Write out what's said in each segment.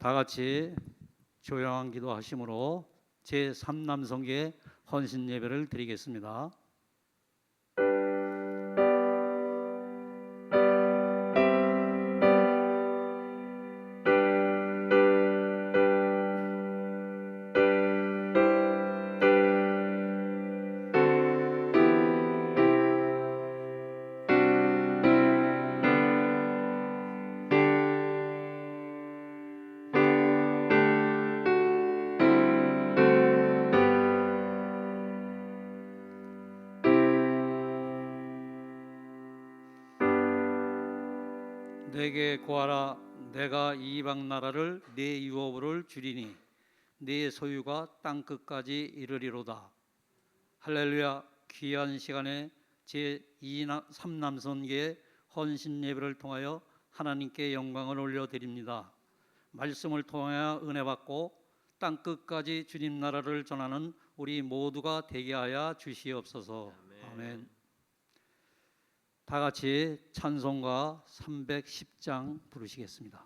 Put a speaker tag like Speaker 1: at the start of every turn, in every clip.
Speaker 1: 다 같이 조용한 기도하심으로 제3남성계의 헌신 예배를 드리겠습니다. 내게 구하라. 내가 이방 나라를 네 유업으로 주리니 네 소유가 땅 끝까지 이르리로다. 할렐루야. 귀한 시간에 제3남선계의 헌신 예배를 통하여 하나님께 영광을 올려드립니다. 말씀을 통하여 은혜 받고 땅 끝까지 주님 나라를 전하는 우리 모두가 되게 하여 주시옵소서. 아멘. 다 같이 찬송가 310장 부르시겠습니다.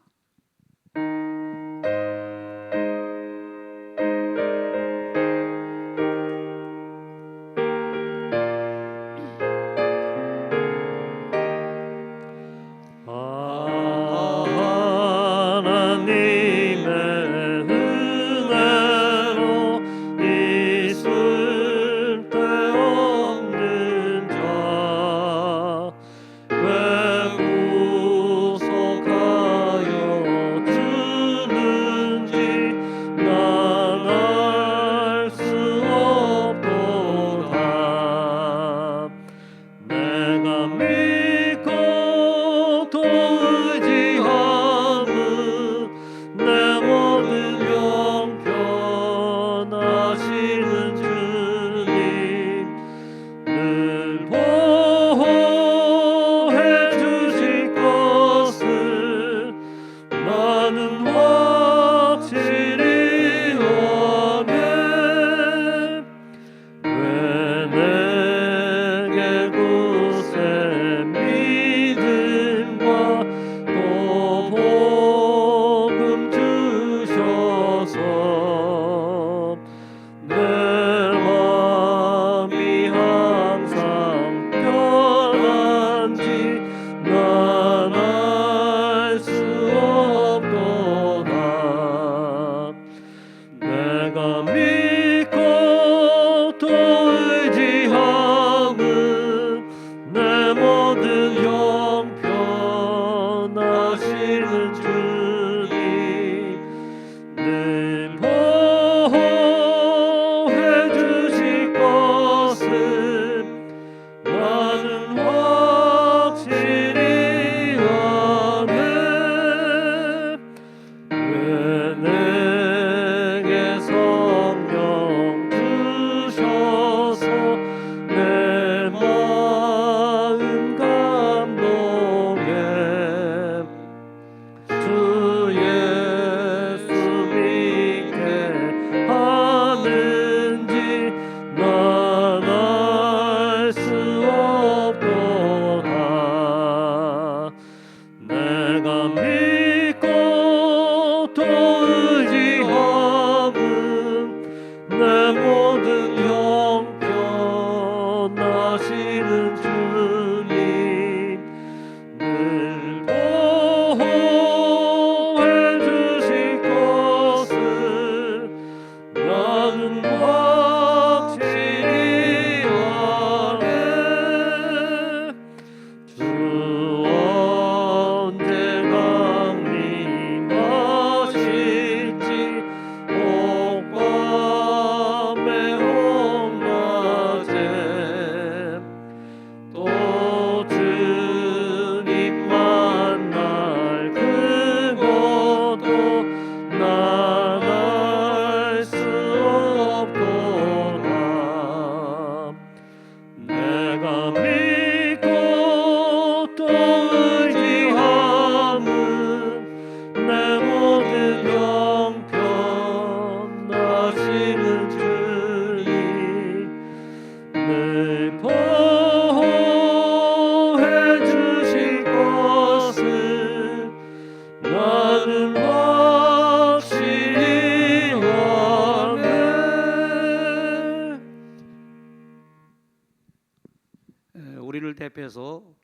Speaker 2: 믿고 또 의지하는 내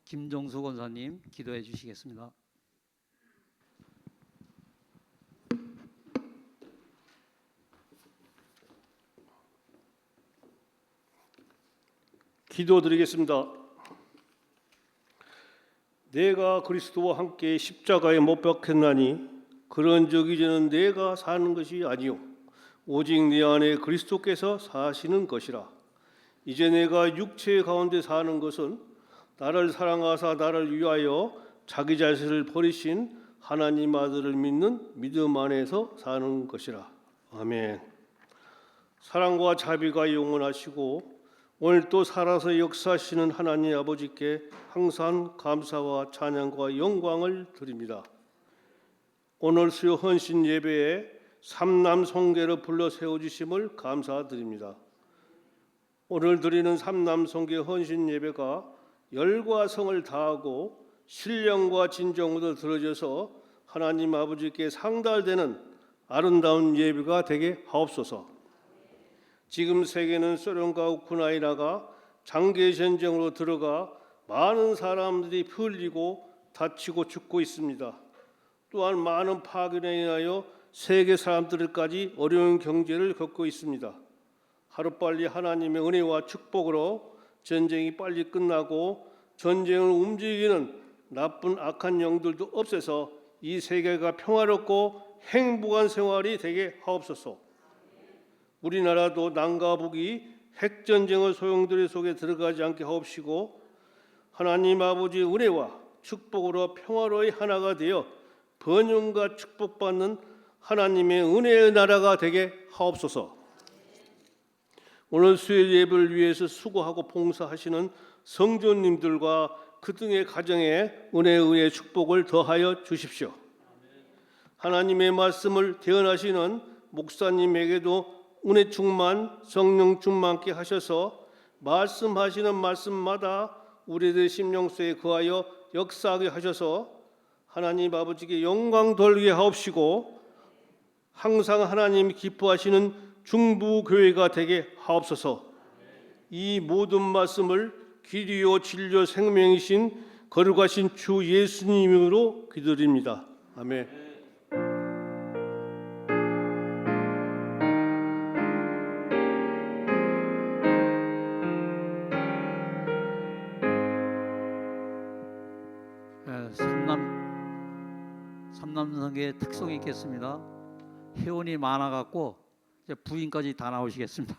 Speaker 1: 김종수 권사님 기도해 주시겠습니다.
Speaker 2: 기도드리겠습니다. 내가 그리스도와 함께 십자가에 못 박혔나니 그런즉 이제는 내가 사는 것이 아니요 오직 내 안에 그리스도께서 사시는 것이라. 이제 내가 육체 가운데 사는 것은 나를 사랑하사 나를 위하여 자기 자신을 버리신 하나님 아들을 믿는 믿음 안에서 사는 것이라. 아멘. 사랑과 자비가 영원하시고 오늘 또 살아서 역사하시는 하나님 아버지께 항상 감사와 찬양과 영광을 드립니다. 오늘 수요 헌신 예배에 삼남 성계를 불러 세워주심을 감사드립니다. 오늘 드리는 삼남 성계 헌신 예배가 열과 성을 다하고 신령과 진정으로 들어져서 하나님 아버지께 상달되는 아름다운 예배가 되게 하옵소서. 지금 세계는 소련과 우크라이나가 장기 전쟁으로 들어가 많은 사람들이 풀리고 다치고 죽고 있습니다. 또한 많은 파괴로 인하여 세계 사람들까지 어려운 경제를 겪고 있습니다. 하루빨리 하나님의 은혜와 축복으로 전쟁이 빨리 끝나고 전쟁을 움직이는 나쁜 악한 영들도 없애서 이 세계가 평화롭고 행복한 생활이 되게 하옵소서. 우리나라도 남과 북이 핵전쟁의 소용돌이 속에 들어가지 않게 하옵시고 하나님 아버지의 은혜와 축복으로 평화로이 하나가 되어 번영과 축복받는 하나님의 은혜의 나라가 되게 하옵소서. 오늘 수요 예배를 위해서 수고하고 봉사하시는 성도님들과 그 등의 가정에 은혜에 의해 축복을 더하여 주십시오. 하나님의 말씀을 대언하시는 목사님에게도 은혜 충만, 성령 충만케 하셔서 말씀하시는 말씀마다 우리들 심령 속에 거하여 역사하게 하셔서 하나님 아버지께 영광 돌리게 하옵시고 항상 하나님이 기뻐하시는 중부교회가 되게 하옵소서. 이 모든 말씀을 길이요 진리요 생명이신 거룩하신 주 예수님으로 기도드립니다. 아멘.
Speaker 1: 삼남성계의 특성이 있겠습니다. 회원이 많아갖고 이제 부인까지 다 나오시겠습니다.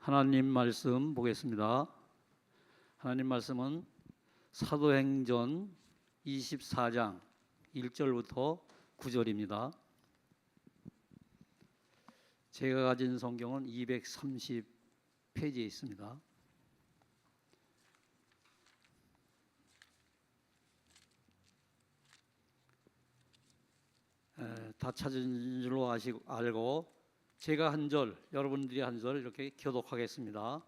Speaker 1: 하나님 말씀 보겠습니다. 하나님 말씀은 사도행전 24장 1절부터 9절입니다. 제가 가진 성경은 230페이지에 있습니다. 다 찾은 줄로 알고 제가 한 절, 여러분들이 한 절 이렇게 교독하겠습니다.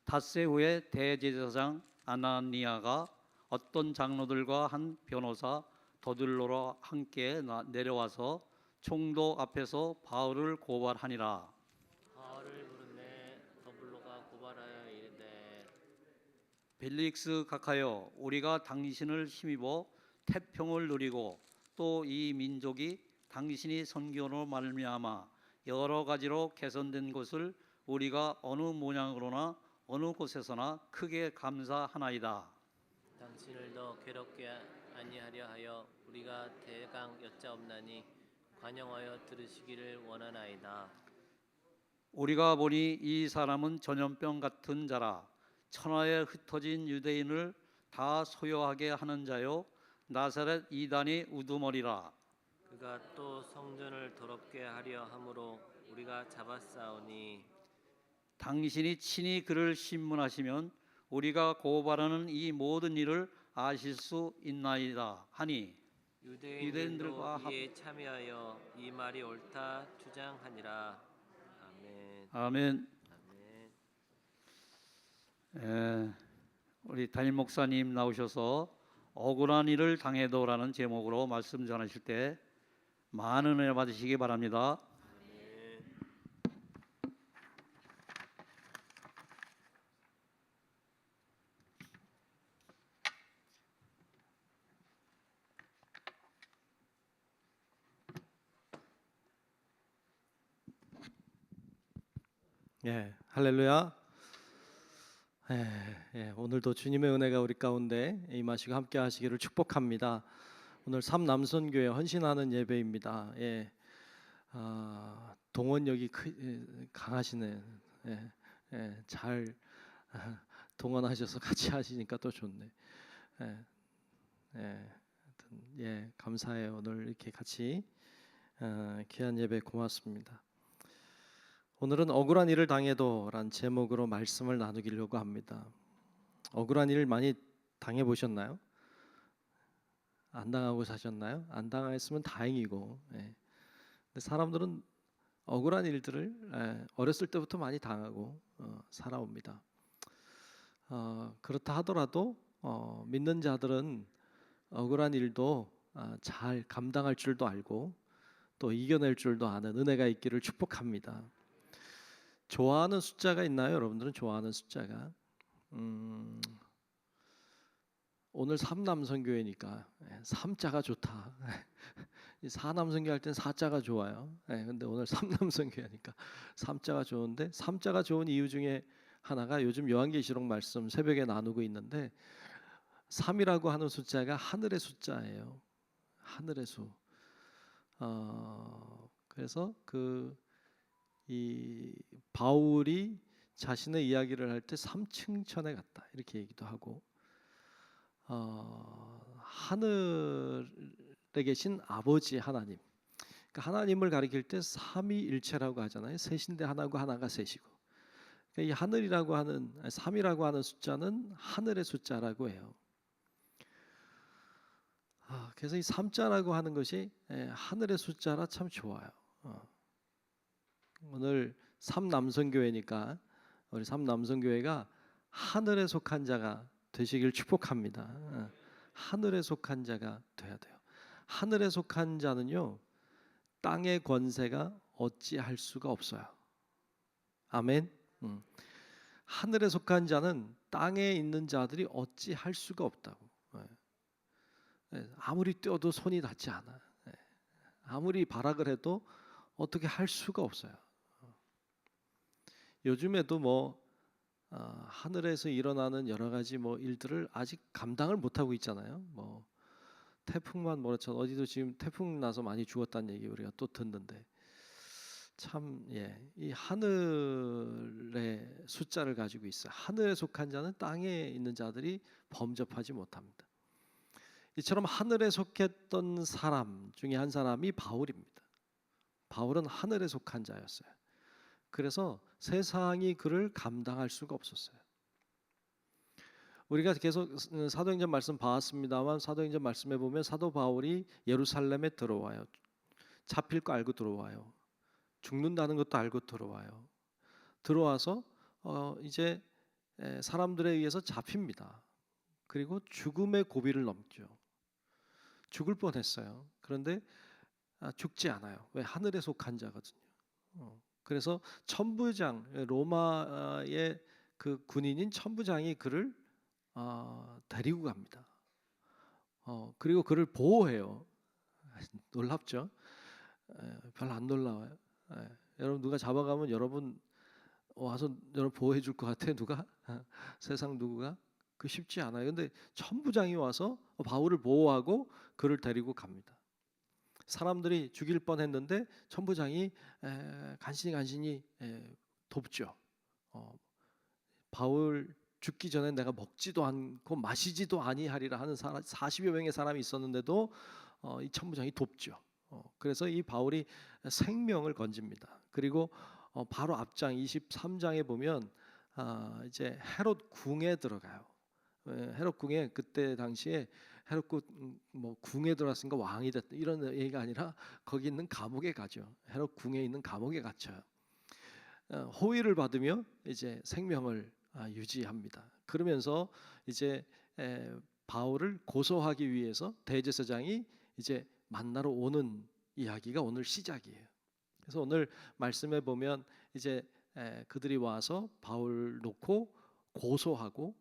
Speaker 1: 닷새 후에 대제사장 아나니아가 어떤 장로들과 한 변호사 더들로와 함께 내려와서 총독 앞에서 바울을 고발하니라.
Speaker 3: 바울을 부르매 더블로가 고발하여 이르되
Speaker 1: 벨릭스 각하여, 우리가 당신을 힘입어 태평을 누리고 또 이 민족이 당신이 선교로 말미암아 여러 가지로 개선된 것을 우리가 어느 모양으로나 어느 곳에서나 크게 감사하나이다.
Speaker 3: 당신을 더 괴롭게 아니하려 하여 우리가 대강 여짜옵나니 관용하여 들으시기를 원하나이다.
Speaker 1: 우리가 보니 이 사람은 전염병 같은 자라. 천하에 흩어진 유대인을 다 소요하게 하는 자요 나사렛 이단이 우두머리라.
Speaker 3: 그가 또 성전을 더럽게 하려 함으로 우리가 잡았사오니
Speaker 1: 당신이 친히 그를 신문하시면 우리가 고발하는 이 모든 일을 아실 수 있나이다 하니,
Speaker 3: 유대인들도 이에 참여하여 이 말이 옳다 주장하니라. 아멘.
Speaker 1: 아멘.
Speaker 3: 아멘.
Speaker 1: 우리 담임 목사님 나오셔서 억울한 일을 당해도라는 제목으로 말씀 전하실 때 많은 은혜 받으시기 바랍니다.
Speaker 4: 예, 할렐루야. 오늘도 주님의 은혜가 우리 가운데 임하시고 함께 하시기를 축복합니다. 오늘 삼남선교회 헌신하는 예배입니다. 동원력이 강하시네. 잘 동원하셔서 같이 하시니까 또 좋네. 감사해요. 오늘 이렇게 같이 귀한 예배 고맙습니다. 오늘은 억울한 일을 당해도란 제목으로 말씀을 나누기려고 합니다. 억울한 일을 많이 당해 보셨나요? 안 당하고 사셨나요? 안 당했으면 다행이고. 근데 사람들은 억울한 일들을 어렸을 때부터 많이 당하고 살아옵니다. 그렇다 하더라도 믿는 자들은 억울한 일도 잘 감당할 줄도 알고 또 이겨낼 줄도 아는 은혜가 있기를 축복합니다. 좋아하는 숫자가 있나요? 여러분들은 좋아하는 숫자가? 오늘 삼남선교회니까 3자가 좋다. 사남선교 할 땐 4자가 좋아요. 근데 오늘 삼남선교회니까 3자가 좋은데, 3자가 좋은 이유 중에 하나가 요즘 요한계시록 말씀 새벽에 나누고 있는데 3이라고 하는 숫자가 하늘의 숫자예요. 하늘의 수. 그래서 이 바울이 자신의 이야기를 할 때 3층천에 갔다 이렇게 얘기도 하고, 하늘에 계신 아버지 하나님, 그러니까 하나님을 가리킬 때 삼위일체라고 하잖아요. 셋인데 하나고 하나가 셋이고, 그러니까 이 하늘이라고 하는 3이라고 하는 숫자는 하늘의 숫자라고 해요. 그래서 이 3자라고 하는 것이 하늘의 숫자라 참 좋아요. 오늘 삼남선교회니까 우리 삼남선교회가 하늘에 속한 자가 되시길 축복합니다. 하늘에 속한 자가 돼야 돼요. 하늘에 속한 자는요, 땅의 권세가 어찌할 수가 없어요. 아멘. 하늘에 속한 자는 땅에 있는 자들이 어찌할 수가 없다고. 아무리 뛰어도 손이 닿지 않아. 아무리 발악을 해도 어떻게 할 수가 없어요. 요즘에도 하늘에서 일어나는 여러 가지 일들을 아직 감당을 못 하고 있잖아요. 태풍만 어디도 지금 태풍 나서 많이 죽었다는 얘기 우리가 또 듣는데, 참, 이 하늘의 숫자를 가지고 있어요. 하늘에 속한 자는 땅에 있는 자들이 범접하지 못합니다. 이처럼 하늘에 속했던 사람 중에 한 사람이 바울입니다. 바울은 하늘에 속한 자였어요. 그래서 세상이 그를 감당할 수가 없었어요. 우리가 계속 사도행전 말씀 봐왔습니다만 사도행전 말씀에 보면 사도 바울이 예루살렘에 들어와요. 잡힐 거 알고 들어와요. 죽는다는 것도 알고 들어와요. 들어와서 이제 사람들에 의해서 잡힙니다. 그리고 죽음의 고비를 넘죠. 죽을 뻔했어요. 그런데 죽지 않아요. 왜? 하늘에 속한 자거든요. 그래서 천부장, 로마의 그 군인인 천부장이 그를 데리고 갑니다. 그리고 그를 보호해요. 놀랍죠? 별로 안 놀라워요. 여러분 누가 잡아가면 여러분 와서 여러분 보호해 줄 것 같아요. 누가? 세상 누구가? 그 쉽지 않아요. 근데 천부장이 와서 바울을 보호하고 그를 데리고 갑니다. 사람들이 죽일 뻔했는데 천부장이 간신히 돕죠. 바울 죽기 전에 내가 먹지도 않고 마시지도 아니하리라 하는 40여 명의 사람이 있었는데도 이 천부장이 돕죠. 그래서 이 바울이 생명을 건집니다. 그리고 바로 앞장 23장에 보면 이제 헤롯 궁에 들어가요. 헤롯 궁에 그때 당시에 헤롯 뭐 궁에 들어갔으니까 왕이 됐다 이런 얘기가 아니라 거기 있는 감옥에 가죠. 헤롯 궁에 있는 감옥에 갇혀요. 호의를 받으며 이제 생명을 유지합니다. 그러면서 이제 바울을 고소하기 위해서 대제사장이 이제 만나러 오는 이야기가 오늘 시작이에요. 그래서 오늘 말씀에 보면 이제 그들이 와서 바울 놓고 고소하고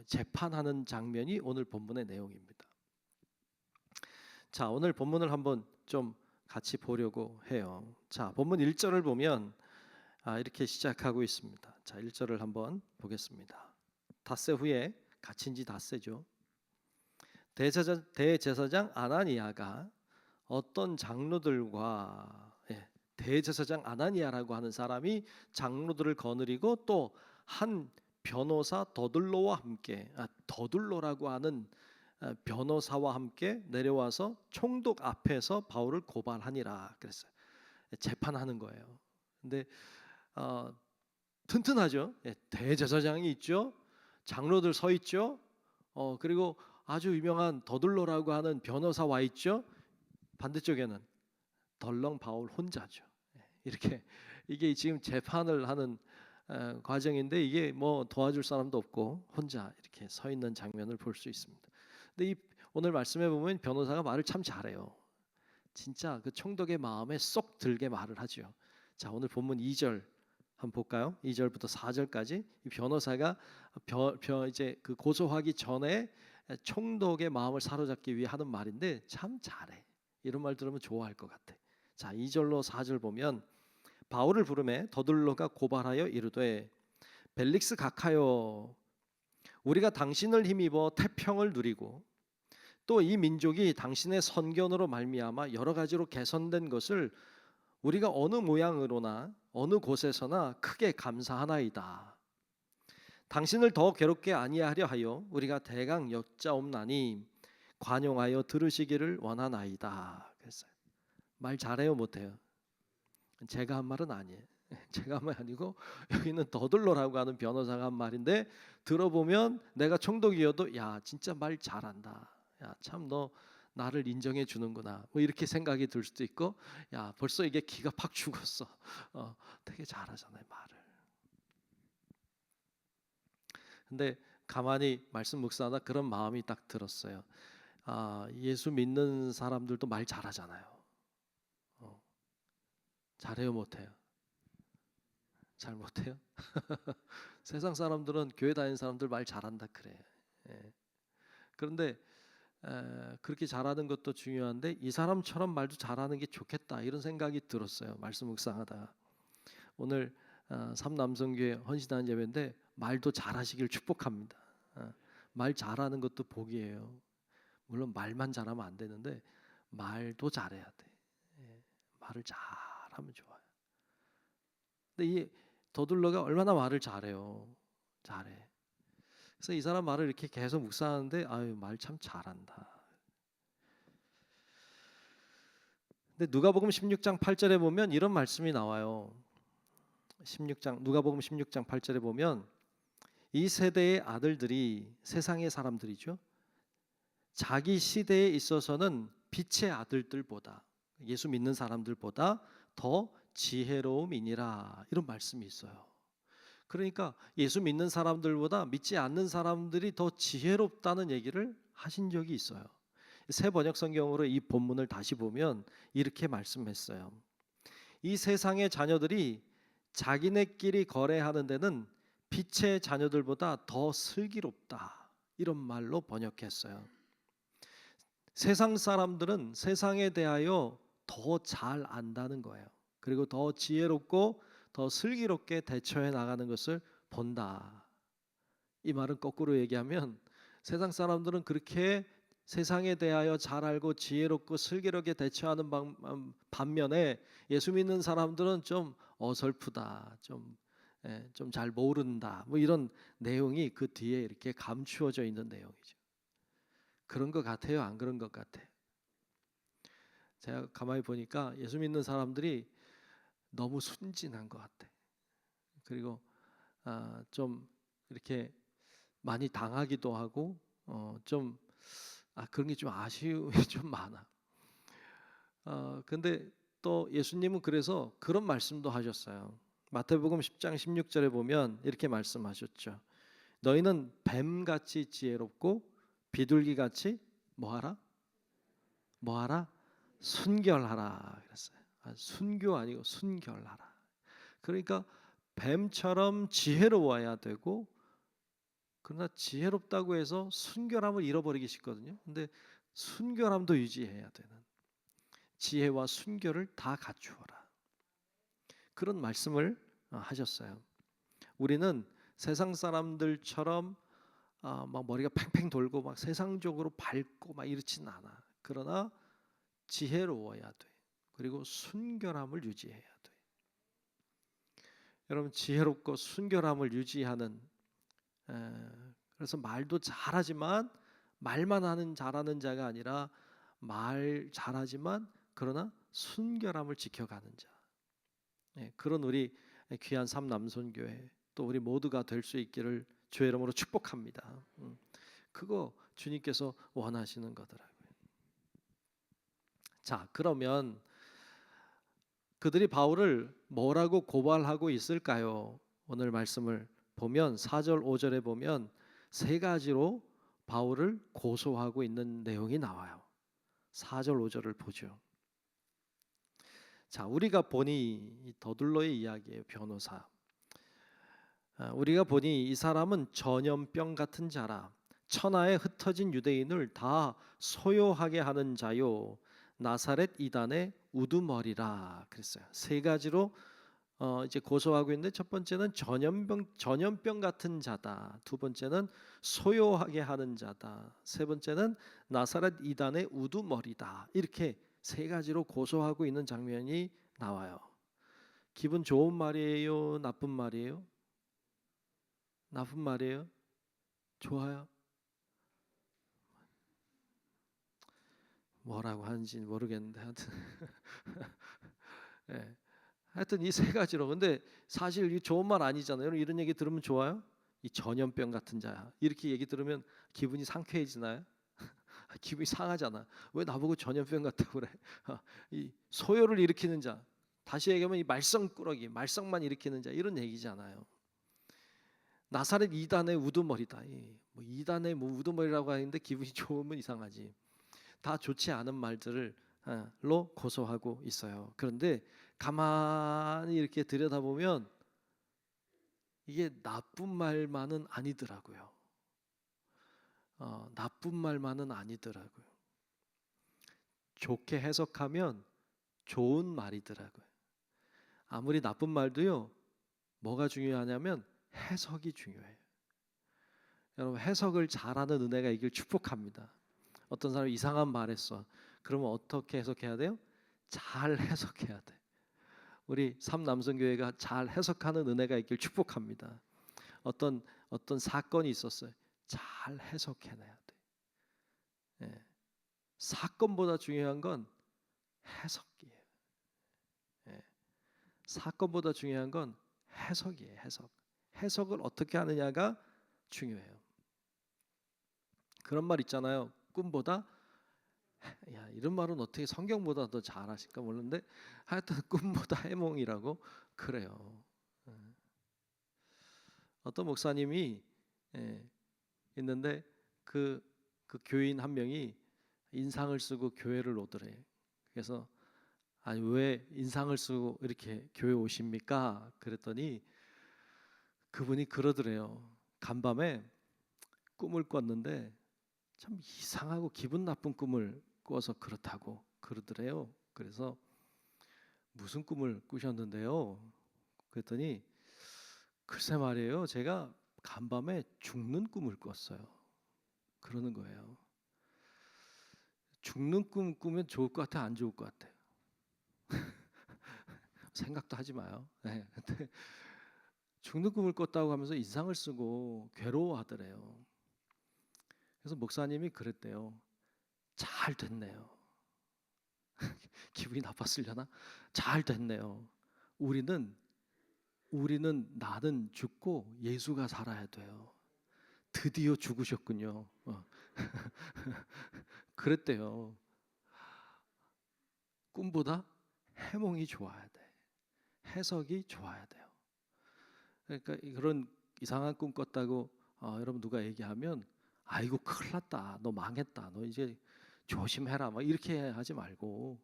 Speaker 4: 재판하는 장면이 오늘 본문의 내용입니다. 자, 오늘 본문을 한번 좀 같이 보려고 해요. 자, 본문 1절을 보면 이렇게 시작하고 있습니다. 자, 1절을 한번 보겠습니다. 닷새 후에 갇힌 지 닷새죠. 대제사장 아나니아가 어떤 장로들과 대제사장 아나니아라고 하는 사람이 장로들을 거느리고 또 한 변호사 더둘로와 함께 더둘로라고 하는 변호사와 함께 내려와서 총독 앞에서 바울을 고발하니라 그랬어요. 재판하는 거예요. 근데 튼튼하죠. 대제사장이 있죠. 장로들 서 있죠. 그리고 아주 유명한 더둘로라고 하는 변호사 와 있죠. 반대쪽에는 덜렁 바울 혼자죠. 이렇게 이게 지금 재판을 하는 과정인데 이게 뭐 도와줄 사람도 없고 혼자 이렇게 서 있는 장면을 볼 수 있습니다. 근데 이 오늘 말씀해 보면 변호사가 말을 참 잘해요. 진짜 그 총독의 마음에 쏙 들게 말을 하죠. 자, 오늘 본문 2절 한번 볼까요? 2절부터 4절까지 이 변호사가 이제 그 고소하기 전에 총독의 마음을 사로잡기 위해 하는 말인데 참 잘해. 이런 말 들으면 좋아할 것 같아. 자, 2절로 4절 보면 바울을 부르매 더둘로가 고발하여 이르되 벨릭스 각하여 우리가 당신을 힘입어 태평을 누리고 또 이 민족이 당신의 선견으로 말미암아 여러 가지로 개선된 것을 우리가 어느 모양으로나 어느 곳에서나 크게 감사하나이다. 당신을 더 괴롭게 아니하려 하여 우리가 대강 여짜옵나니 관용하여 들으시기를 원하나이다. 그랬어요. 말 잘해요, 못해요? 제가 한 말은 아니에요. 제가 한 말이 아니고 여기는 더둘로라고 하는 변호사가 한 말인데 들어보면 내가 총독이어도 야 진짜 말 잘한다. 야 참 너 나를 인정해 주는구나. 뭐 이렇게 생각이 들 수도 있고 야 벌써 이게 기가 팍 죽었어. 되게 잘하잖아요 말을. 근데 가만히 말씀 묵상하다 그런 마음이 딱 들었어요. 예수 믿는 사람들도 말 잘하잖아요. 잘해요 못해요? 잘 못해요? 세상 사람들은 교회 다니는 사람들 말 잘한다 그래. 그런데 그렇게 잘하는 것도 중요한데 이 사람처럼 말도 잘하는 게 좋겠다 이런 생각이 들었어요. 말씀 묵상하다가 오늘 삼남성교회 헌신하는 예배인데 말도 잘하시길 축복합니다. 말 잘하는 것도 복이에요. 물론 말만 잘하면 안 되는데 말도 잘해야 돼. 말을 잘하면 좋아요. 근데 이 더둘러가 얼마나 말을 잘해요. 잘해. 그래서 이 사람 말을 이렇게 계속 묵상하는데 아유 말 참 잘한다. 근데 누가복음 16장 8절에 보면 이런 말씀이 나와요. 누가복음 16장 8절에 보면 이 세대의 아들들이 세상의 사람들이죠. 자기 시대에 있어서는 빛의 아들들보다 예수 믿는 사람들보다 더 지혜로움이니라 이런 말씀이 있어요. 그러니까 예수 믿는 사람들보다 믿지 않는 사람들이 더 지혜롭다는 얘기를 하신 적이 있어요. 새 번역 성경으로 이 본문을 다시 보면 이렇게 말씀했어요. 이 세상의 자녀들이 자기네끼리 거래하는 데는 빛의 자녀들보다 더 슬기롭다 이런 말로 번역했어요. 세상 사람들은 세상에 대하여 더 잘 안다는 거예요. 그리고 더 지혜롭고 더 슬기롭게 대처해 나가는 것을 본다. 이 말은 거꾸로 얘기하면 세상 사람들은 그렇게 세상에 대하여 잘 알고 지혜롭고 슬기롭게 대처하는 반면에 예수 믿는 사람들은 좀 어설프다, 좀 잘 모른다, 뭐 이런 내용이 그 뒤에 이렇게 감추어져 있는 내용이죠. 그런 것 같아요, 안 그런 것 같아요? 제가 가만히 보니까 예수 믿는 사람들이 너무 순진한 것 같아. 그리고 좀 이렇게 많이 당하기도 하고 좀 그런 게 좀 아쉬움이 좀 많아. 근데 또 예수님은 그래서 그런 말씀도 하셨어요. 마태복음 10장 16절에 보면 이렇게 말씀하셨죠. 너희는 뱀같이 지혜롭고 비둘기같이 뭐하라? 뭐하라? 순결하라 그랬어요. 순교 아니고 순결하라. 그러니까 뱀처럼 지혜로워야 되고 그러나 지혜롭다고 해서 순결함을 잃어버리기 쉽거든요. 근데 순결함도 유지해야 되는 지혜와 순결을 다 갖추어라. 그런 말씀을 하셨어요. 우리는 세상 사람들처럼 막 머리가 팽팽 돌고 막 세상적으로 밝고 막 이렇지는 않아. 그러나 지혜로워야 돼. 그리고 순결함을 유지해야 돼. 여러분 지혜롭고 순결함을 유지하는 그래서 말도 잘하지만 말만 하는 잘하는 자가 아니라 말 잘하지만 그러나 순결함을 지켜가는 자. 그런 우리 귀한 삼남선교회 또 우리 모두가 될 수 있기를 주의 이름으로 축복합니다. 그거 주님께서 원하시는 거더라고요. 자, 그러면 그들이 바울을 뭐라고 고발하고 있을까요? 오늘 말씀을 보면 4절 5절에 보면 세 가지로 바울을 고소하고 있는 내용이 나와요. 4절 5절을 보죠. 자, 우리가 보니 더둘러의 이야기예요. 변호사. 우리가 보니 이 사람은 전염병 같은 자라 천하에 흩어진 유대인을 다 소요하게 하는 자요 나사렛 이단의 우두머리라 그랬어요. 세 가지로 이제 고소하고 있는데 첫 번째는 전염병 같은 자다. 두 번째는 소요하게 하는 자다. 세 번째는 나사렛 이단의 우두머리다. 이렇게 세 가지로 고소하고 있는 장면이 나와요. 기분 좋은 말이에요? 나쁜 말이에요? 나쁜 말이에요? 좋아요? 뭐라고 하는지 모르겠는데 하여튼 네. 하여튼 이 세 가지로. 근데 사실 이 좋은 말 아니잖아요. 여러분 이런 얘기 들으면 좋아요? 이 전염병 같은 자야. 이렇게 얘기 들으면 기분이 상쾌해지나요? 기분이 상하잖아. 왜 나보고 전염병 같다고 그래? 이 소요를 일으키는 자. 다시 얘기하면 이 말썽꾸러기, 말썽만 일으키는 자 이런 얘기잖아요. 나사렛 이단의 우두머리다. 뭐 이단의 뭐 우두머리라고 하는데 기분이 좋으면 이상하지. 다 좋지 않은 말들로 고소하고 있어요. 그런데 가만히 이렇게 들여다보면 이게 나쁜 말만은 아니더라고요. 나쁜 말만은 아니더라고요. 좋게 해석하면 좋은 말이더라고요. 아무리 나쁜 말도요. 뭐가 중요하냐면 해석이 중요해요. 여러분 해석을 잘하는 은혜가 있길 축복합니다. 어떤 사람이 이상한 말 했어. 그러면 어떻게 해석해야 돼요? 잘 해석해야 돼. 우리 삼남성교회가 잘 해석하는 은혜가 있길 축복합니다. 어떤 사건이 있었어요. 잘 해석해내야 돼. 예. 사건보다 중요한 건 해석이에요. 예. 사건보다 중요한 건 해석이에요. 해석을 어떻게 하느냐가 중요해요. 그런 말 있잖아요. 꿈보다, 야, 이런 말은 어떻게 성경보다 더 잘하실까 모르는데 하여튼 꿈보다 해몽이라고 그래요. 예. 어떤 목사님이 있는데 그 교인 한 명이 인상을 쓰고 교회를 오더래. 그래서 아니 왜 인상을 쓰고 이렇게 교회 오십니까? 그랬더니 그분이 그러더래요. 간밤에 꿈을 꿨는데 참 이상하고 기분 나쁜 꿈을 꿔서 그렇다고 그러더래요. 그래서 무슨 꿈을 꾸셨는데요? 그랬더니 글쎄 말이에요. 제가 간밤에 죽는 꿈을 꿨어요. 그러는 거예요. 죽는 꿈 꾸면 좋을 것 같아, 안 좋을 것 같아요? 생각도 하지 마요. 네. 근데 죽는 꿈을 꿨다고 하면서 인상을 쓰고 괴로워하더래요. 그래서 목사님이 그랬대요. 잘 됐네요. 기분이 나빴으려나? 잘 됐네요. 우리는 나는 죽고 예수가 살아야 돼요. 드디어 죽으셨군요. 그랬대요. 꿈보다 해몽이 좋아야 돼. 해석이 좋아야 돼요. 그러니까 그런 이상한 꿈 꿨다고 여러분 누가 얘기하면 아이고 큰일 났다. 너 망했다. 너 이제 조심해라. 막 이렇게 하지 말고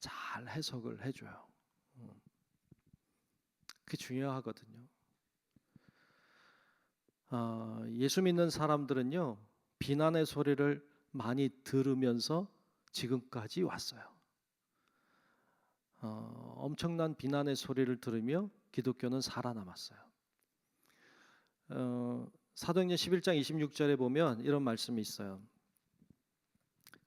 Speaker 4: 잘 해석을 해줘요. 그게 중요하거든요. 예수 믿는 사람들은요 비난의 소리를 많이 들으면서 지금까지 왔어요. 엄청난 비난의 소리를 들으며 기독교는 살아남았어요. 사도행전 11장 26절에 보면 이런 말씀이 있어요.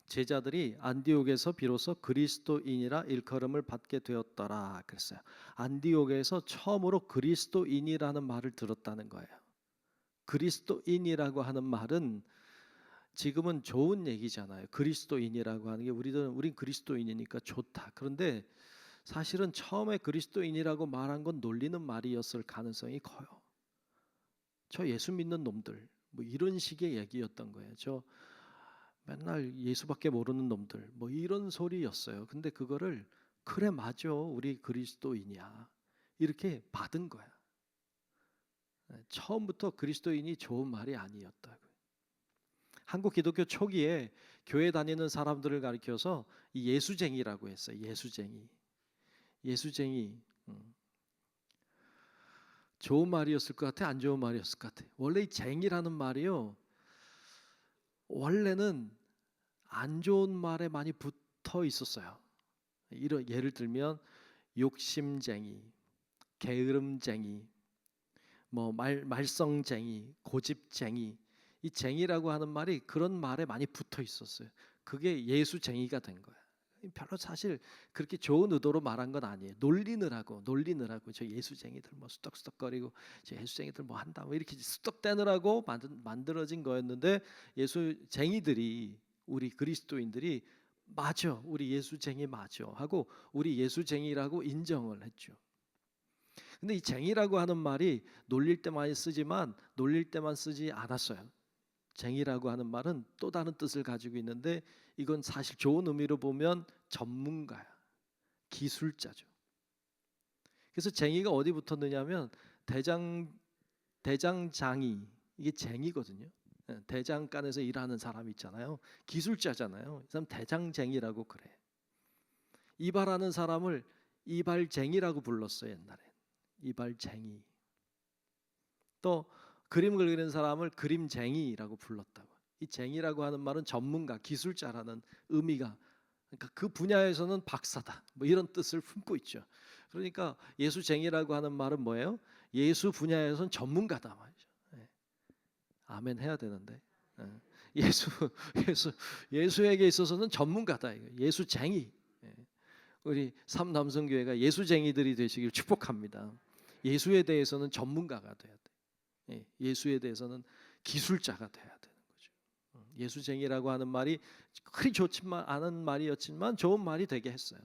Speaker 4: 제자들이 안디옥에서 비로소 그리스도인이라 일컬음을 받게 되었더라 그랬어요. 안디옥에서 처음으로 그리스도인이라는 말을 들었다는 거예요. 그리스도인이라고 하는 말은 지금은 좋은 얘기잖아요. 그리스도인이라고 하는 게 우린 그리스도인이니까 좋다. 그런데 사실은 처음에 그리스도인이라고 말한 건 놀리는 말이었을 가능성이 커요. 저 예수 믿는 놈들 뭐 이런 식의 얘기였던 거예요. 저 맨날 예수밖에 모르는 놈들 뭐 이런 소리였어요. 근데 그거를 그래 맞아 우리 그리스도인이야 이렇게 받은 거야. 처음부터 그리스도인이 좋은 말이 아니었다고. 한국 기독교 초기에 교회 다니는 사람들을 가리켜서 예수쟁이라고 했어요. 예수쟁이. 좋은 말이었을 것 같아, 안 좋은 말이었을 것 같아. 원래 이 쟁이라는 말이요, 원래는 안 좋은 말에 많이 붙어 있었어요. 예를 들면 욕심쟁이, 게으름쟁이, 뭐 말썽쟁이, 고집쟁이. 이 쟁이라고 하는 말이 그런 말에 많이 붙어 있었어요. 그게 예수쟁이가 된 거야. 별로 사실 그렇게 좋은 의도로 말한 건 아니에요. 놀리느라고 저 예수쟁이들 뭐 수덕수덕거리고 저 예수쟁이들 뭐 한다 뭐 이렇게 수덕대느라고 만들어진 거였는데 예수쟁이들이 우리 그리스도인들이 맞아 우리 예수쟁이 맞아 하고 우리 예수쟁이라고 인정을 했죠. 근데 이 쟁이라고 하는 말이 놀릴 때 많이 쓰지만 놀릴 때만 쓰지 않았어요. 쟁이라고 하는 말은 또 다른 뜻을 가지고 있는데 이건 사실 좋은 의미로 보면 전문가야. 기술자죠. 그래서 쟁이가 어디 붙었느냐면 대장장이 이게 쟁이거든요. 대장간에서 일하는 사람 있잖아요. 기술자잖아요. 이 사람 대장쟁이라고 그래. 이발하는 사람을 이발쟁이라고 불렀어요. 옛날에. 이발쟁이. 또 그림 그리는 사람을 그림쟁이라고 불렀다고. 이 쟁이라고 하는 말은 전문가, 기술자라는 의미가 그러니까 그 분야에서는 박사다. 뭐 이런 뜻을 품고 있죠. 그러니까 예수쟁이라고 하는 말은 뭐예요? 예수 분야에서는 전문가다 말이죠. 아멘 해야 되는데. 예수에게 있어서는 전문가다. 예수쟁이. 우리 삼남성교회가 예수쟁이들이 되시길 축복합니다. 예수에 대해서는 전문가가 돼야 돼. 예수에 대해서는 기술자가 돼야 되는 거죠. 예수쟁이라고 하는 말이 그리 좋지만 않은 말이었지만 좋은 말이 되게 했어요.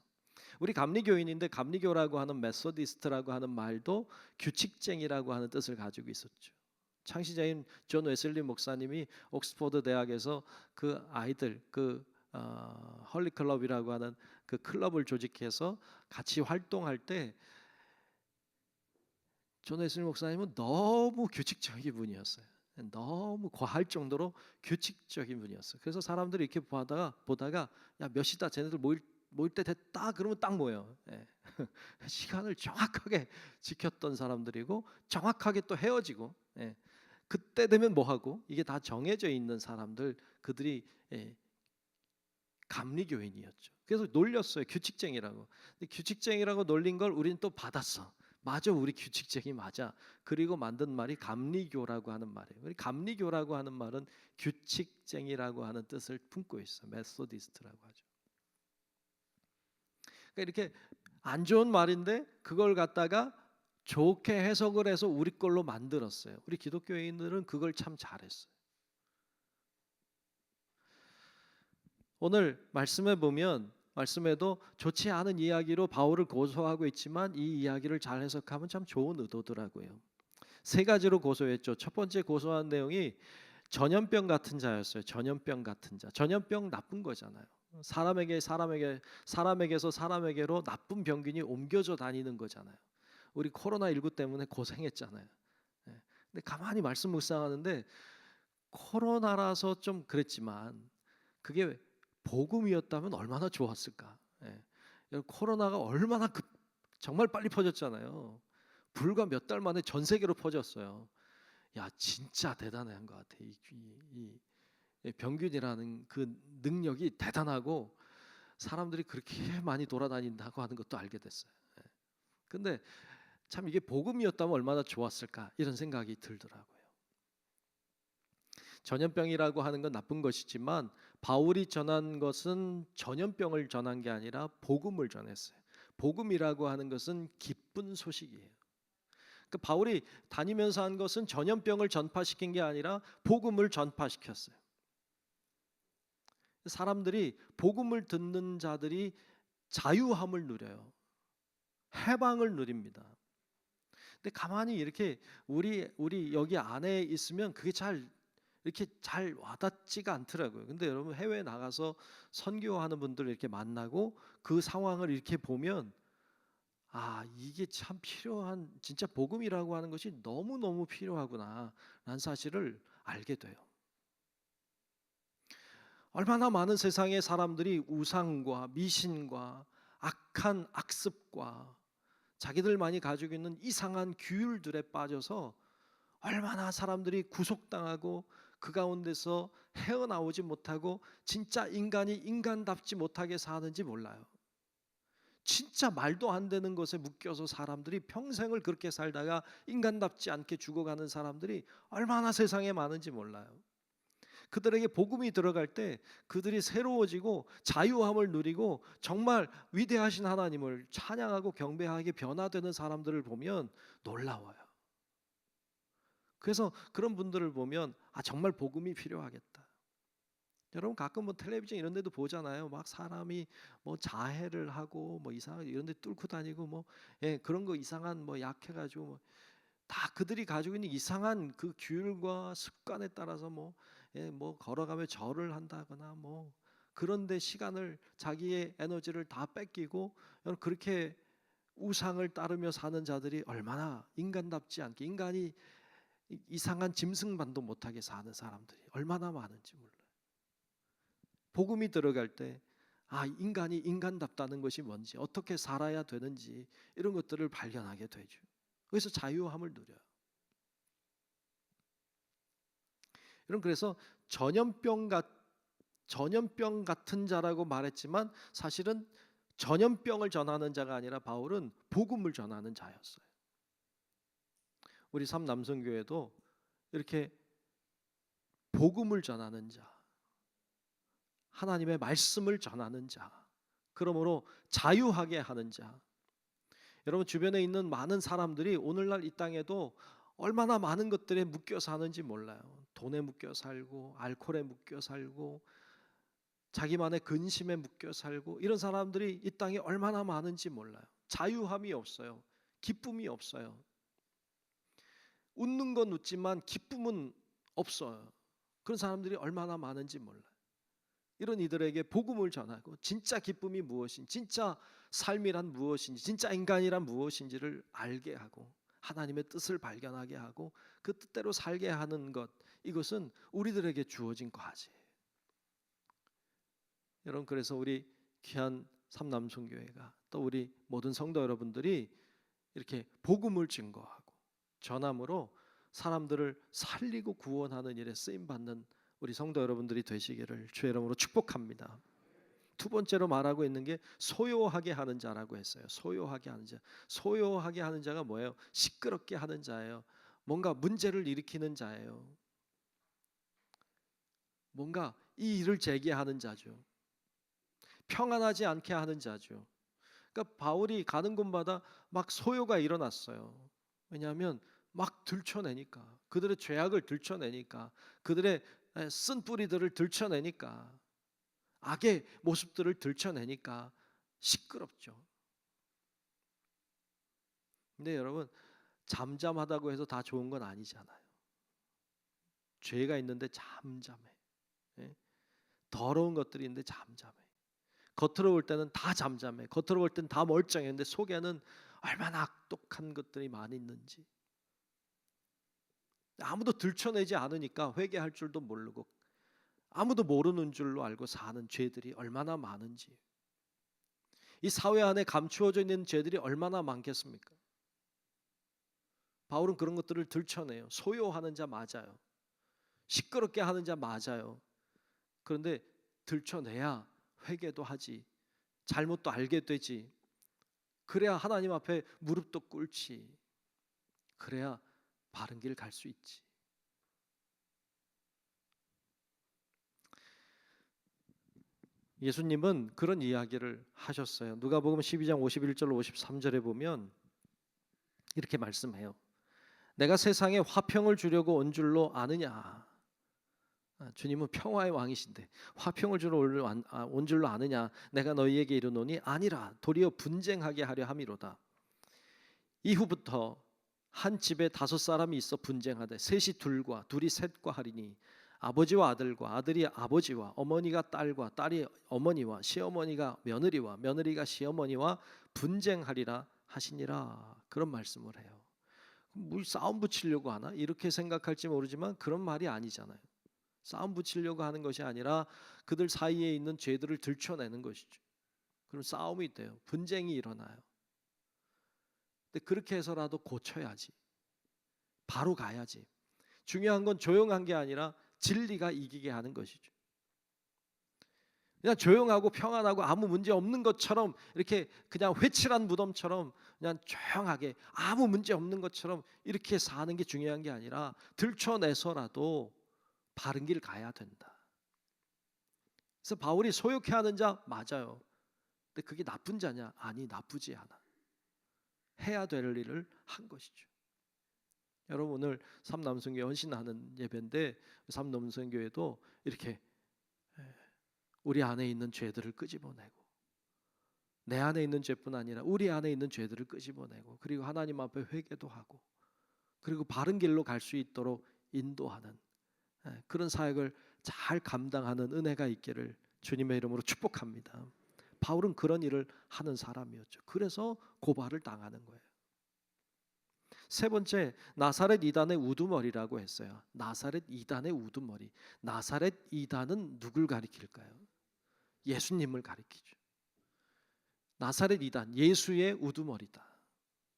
Speaker 4: 우리 감리교인인데 감리교라고 하는 메소디스트라고 하는 말도 규칙쟁이라고 하는 뜻을 가지고 있었죠. 창시자인 존 웨슬리 목사님이 옥스퍼드 대학에서 그 아이들 헐리 클럽이라고 하는 그 클럽을 조직해서 같이 활동할 때 존 웨슬리 목사님은 너무 규칙적인 분이었어요. 너무 과할 정도로 규칙적인 분이었어요. 그래서 사람들이 이렇게 보다가 야, 몇 시다 쟤네들 모일 때 됐다 그러면 딱 모여. 시간을 정확하게 지켰던 사람들이고 정확하게 또 헤어지고 그때 되면 뭐 하고 이게 다 정해져 있는 사람들 그들이 감리교인이었죠. 그래서 놀렸어요. 규칙쟁이라고. 근데 규칙쟁이라고 놀린 걸 우리는 또 받았어. 맞아, 우리 규칙쟁이 맞아. 그리고 만든 말이 감리교라고 하는 말이에요. 우리 감리교라고 하는 말은 규칙쟁이라고 하는 뜻을 품고 있어. 메소디스트라고 하죠. 그러니까 이렇게 안 좋은 말인데 그걸 갖다가 좋게 해석을 해서 우리 걸로 만들었어요. 우리 기독교인들은 그걸 참 잘했어요. 오늘 말씀에 보면 말씀에도 좋지 않은 이야기로 바울을 고소하고 있지만 이 이야기를 잘 해석하면 참 좋은 의도더라고요. 세 가지로 고소했죠. 첫 번째 고소한 내용이 전염병 같은 자였어요. 전염병 같은 자. 전염병 나쁜 거잖아요. 사람에게서 사람에게로 나쁜 병균이 옮겨져 다니는 거잖아요. 우리 코로나19 때문에 고생했잖아요. 근데 가만히 말씀 묵상하는데 코로나라서 좀 그랬지만 그게 복음이었다면 얼마나 좋았을까. 코로나가 얼마나 정말 빨리 퍼졌잖아요. 불과 몇 달 만에 전 세계로 퍼졌어요. 야, 진짜 대단한 것 같아. 이 병균이라는 그 능력이 대단하고 사람들이 그렇게 많이 돌아다닌다고 하는 것도 알게 됐어요. 근데 참 이게 복음이었다면 얼마나 좋았을까 이런 생각이 들더라고요. 전염병이라고 하는 건 나쁜 것이지만 바울이 전한 것은 전염병을 전한 게 아니라 복음을 전했어요. 복음이라고 하는 것은 기쁜 소식이에요. 그 바울이 다니면서 한 것은 전염병을 전파시킨 게 아니라 복음을 전파시켰어요. 사람들이 복음을 듣는 자들이 자유함을 누려요. 해방을 누립니다. 근데 가만히 이렇게 우리 여기 안에 있으면 그게 이렇게 잘 와닿지가 않더라고요. 근데 여러분 해외에 나가서 선교하는 분들 이렇게 만나고 그 상황을 이렇게 보면 아, 이게 참 필요한 진짜 복음이라고 하는 것이 너무너무 필요하구나 라는 사실을 알게 돼요. 얼마나 많은 세상의 사람들이 우상과 미신과 악한 악습과 자기들만이 가지고 있는 이상한 규율들에 빠져서 얼마나 사람들이 구속당하고 그 가운데서 헤어나오지 못하고 진짜 인간이 인간답지 못하게 사는지 몰라요. 진짜 말도 안 되는 것에 묶여서 사람들이 평생을 그렇게 살다가 인간답지 않게 죽어가는 사람들이 얼마나 세상에 많은지 몰라요. 그들에게 복음이 들어갈 때 그들이 새로워지고 자유함을 누리고 정말 위대하신 하나님을 찬양하고 경배하게 변화되는 사람들을 보면 놀라워요. 그래서 그런 분들을 보면 아, 정말 복음이 필요하겠다. 여러분 가끔 뭐 텔레비전 이런 데도 보잖아요. 막 사람이 뭐 자해를 하고 뭐 이상한 이런 데 뚫고 다니고 뭐 그런 거 이상한 뭐 약해가지고 뭐 다 그들이 가지고 있는 이상한 그 규율과 습관에 따라서 뭐 걸어가며 절을 한다거나 뭐 그런데 시간을 자기의 에너지를 다 뺏기고 그렇게 우상을 따르며 사는 자들이 얼마나 인간답지 않게 인간이 이상한 짐승만도 못하게 사는 사람들이 얼마나 많은지 몰라요. 복음이 들어갈 때 아, 인간이 인간답다는 것이 뭔지 어떻게 살아야 되는지 이런 것들을 발견하게 되죠. 그래서 자유함을 누려요. 여러분 그래서 전염병 같은 자라고 말했지만 사실은 전염병을 전하는 자가 아니라 바울은 복음을 전하는 자였어요. 우리 삼남성교회도 이렇게 복음을 전하는 자, 하나님의 말씀을 전하는 자, 그러므로 자유하게 하는 자. 여러분 주변에 있는 많은 사람들이 오늘날 이 땅에도 얼마나 많은 것들에 묶여 사는지 몰라요. 돈에 묶여 살고 알코올에 묶여 살고 자기만의 근심에 묶여 살고 이런 사람들이 이 땅에 얼마나 많은지 몰라요. 자유함이 없어요. 기쁨이 없어요. 웃는 건 웃지만 기쁨은 없어요. 그런 사람들이 얼마나 많은지 몰라요. 이런 이들에게 복음을 전하고 진짜 기쁨이 무엇인지, 진짜 삶이란 무엇인지, 진짜 인간이란 무엇인지를 알게 하고 하나님의 뜻을 발견하게 하고 그 뜻대로 살게 하는 것, 이것은 우리들에게 주어진 과제예요. 여러분, 그래서 우리 귀한 삼남성교회가 또 우리 모든 성도 여러분들이 이렇게 복음을 증거하고 전함으로 사람들을 살리고 구원하는 일에 쓰임 받는 우리 성도 여러분들이 되시기를 주의 이름으로 축복합니다. 두 번째로 말하고 있는 게 소요하게 하는 자라고 했어요. 소요하게 하는 자. 소요하게 하는 자가 뭐예요? 시끄럽게 하는 자예요. 뭔가 문제를 일으키는 자예요. 뭔가 이 일을 제기하는 자죠. 평안하지 않게 하는 자죠. 그러니까 바울이 가는 곳마다 막 소요가 일어났어요. 왜냐하면 막 들춰내니까, 그들의 죄악을 들춰내니까, 그들의 쓴 뿌리들을 들춰내니까, 악의 모습들을 들춰내니까 시끄럽죠. 근데 여러분, 잠잠하다고 해서 다 좋은 건 아니잖아요. 죄가 있는데 잠잠해. 예? 더러운 것들이 있는데 잠잠해. 겉으로 볼 때는 다 잠잠해. 겉으로 볼 때는 다 멀쩡해. 근데 속에는 얼마나 악독한 것들이 많이 있는지. 아무도 들춰내지 않으니까 회개할 줄도 모르고 아무도 모르는 줄로 알고 사는 죄들이 얼마나 많은지. 이 사회 안에 감추어져 있는 죄들이 얼마나 많겠습니까? 바울은 그런 것들을 들춰내요. 소요하는 자 맞아요. 시끄럽게 하는 자 맞아요. 그런데 들춰내야 회개도 하지, 잘못도 알게 되지. 그래야 하나님 앞에 무릎도 꿇지. 그래야 바른 길 갈 수 있지. 예수님은 그런 이야기를 하셨어요. 누가복음 12장 51절 53절에 보면 이렇게 말씀해요. 내가 세상에 화평을 주려고 온 줄로 아느냐. 주님은 평화의 왕이신데 화평을 주러 온 줄로 아느냐. 내가 너희에게 이르노니 아니라 도리어 분쟁하게 하려 함이로다. 이후부터 한 집에 5사람이 있어 분쟁하되 셋이 둘과 둘이 셋과 하리니 아버지와 아들과 아들이 아버지와 어머니가 딸과 딸이 어머니와 시어머니가 며느리와 며느리가 시어머니와 분쟁하리라 하시니라. 그런 말씀을 해요. 뭐 싸움 붙이려고 하나? 이렇게 생각할지 모르지만 그런 말이 아니잖아요. 싸움 붙이려고 하는 것이 아니라 그들 사이에 있는 죄들을 들춰내는 것이죠. 그럼 싸움이 돼요. 분쟁이 일어나요. 근데 그렇게 해서라도 고쳐야지. 바로 가야지. 중요한 건 조용한 게 아니라 진리가 이기게 하는 것이죠. 그냥 조용하고 평안하고 아무 문제 없는 것처럼 이렇게 그냥 회칠한 무덤처럼 그냥 조용하게 아무 문제 없는 것처럼 이렇게 사는 게 중요한 게 아니라 들춰내서라도 바른 길 가야 된다. 그래서 바울이 소욕해 하는 자 맞아요. 근데 그게 나쁜 자냐? 아니, 나쁘지 않아. 해야 될 일을 한 것이죠. 여러분, 오늘 삼남성교회 헌신하는 예배인데 삼남성교회도 이렇게 우리 안에 있는 죄들을 끄집어내고 내 안에 있는 죄뿐 아니라 우리 안에 있는 죄들을 끄집어내고 그리고 하나님 앞에 회개도 하고 그리고 바른 길로 갈 수 있도록 인도하는 그런 사역을 잘 감당하는 은혜가 있기를 주님의 이름으로 축복합니다. 바울은 그런 일을 하는 사람이었죠. 그래서 고발을 당하는 거예요. 세 번째, 나사렛 이단의 우두머리라고 했어요. 나사렛 이단의 우두머리. 나사렛 이단은 누굴 가리킬까요? 예수님을 가리키죠. 나사렛 이단, 예수의 우두머리다.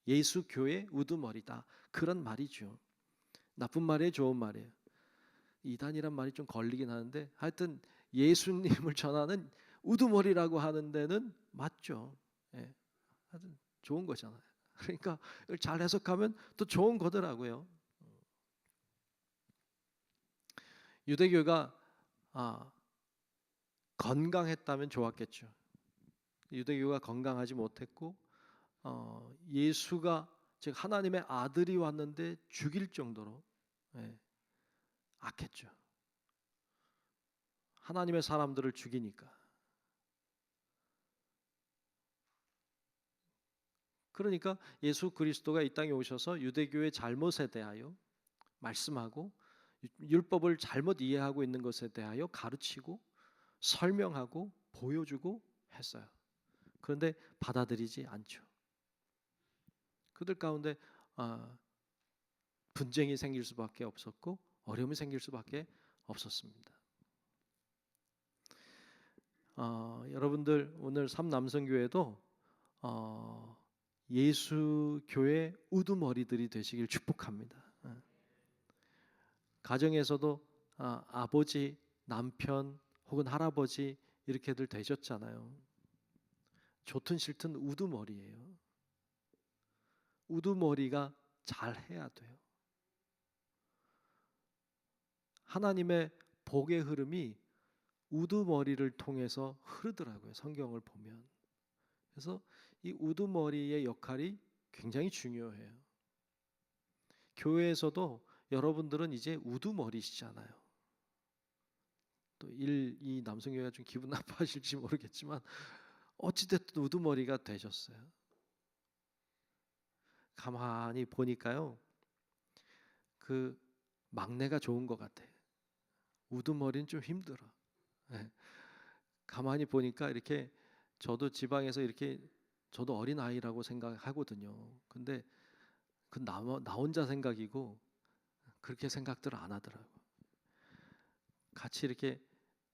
Speaker 4: 예수 교의 우두머리다. 그런 말이죠. 나쁜 말이에요, 좋은 말이에요? 이단이란 말이 좀 걸리긴 하는데 하여튼 예수님을 전하는 우두머리라고 하는 데는 맞죠. 예, 하여튼 좋은 거잖아요. 그러니까 이걸 잘 해석하면 또 좋은 거더라고요. 유대교가 건강했다면 좋았겠죠. 유대교가 건강하지 못했고 예수가 즉 하나님의 아들이 왔는데 죽일 정도로 악했죠. 하나님의 사람들을 죽이니까. 그러니까 예수 그리스도가 이 땅에 오셔서 유대교의 잘못에 대하여 말씀하고 율법을 잘못 이해하고 있는 것에 대하여 가르치고 설명하고 보여주고 했어요. 그런데 받아들이지 않죠. 그들 가운데 분쟁이 생길 수밖에 없었고 어려움이 생길 수밖에 없었습니다. 여러분들 오늘 삼남성교회도 예수교회 우두머리들이 되시길 축복합니다. 가정에서도 아버지, 남편 혹은 할아버지 이렇게들 되셨잖아요. 좋든 싫든 우두머리예요. 우두머리가 잘해야 돼요. 하나님의 복의 흐름이 우두머리를 통해서 흐르더라고요. 성경을 보면. 그래서 이 우두머리의 역할이 굉장히 중요해요. 교회에서도 여러분들은 이제 우두머리시잖아요. 또 1, 2 남성교회가 좀 기분 나빠하실지 모르겠지만 어찌됐든 우두머리가 되셨어요. 가만히 보니까요. 그 막내가 좋은 것 같아요. 우두머리는 좀 힘들어. 가만히 보니까 이렇게 저도 지방에서 이렇게 저도 어린 아이라고 생각하거든요. 근데 그 나 혼자 생각이고 그렇게 생각들을 안 하더라고. 같이 이렇게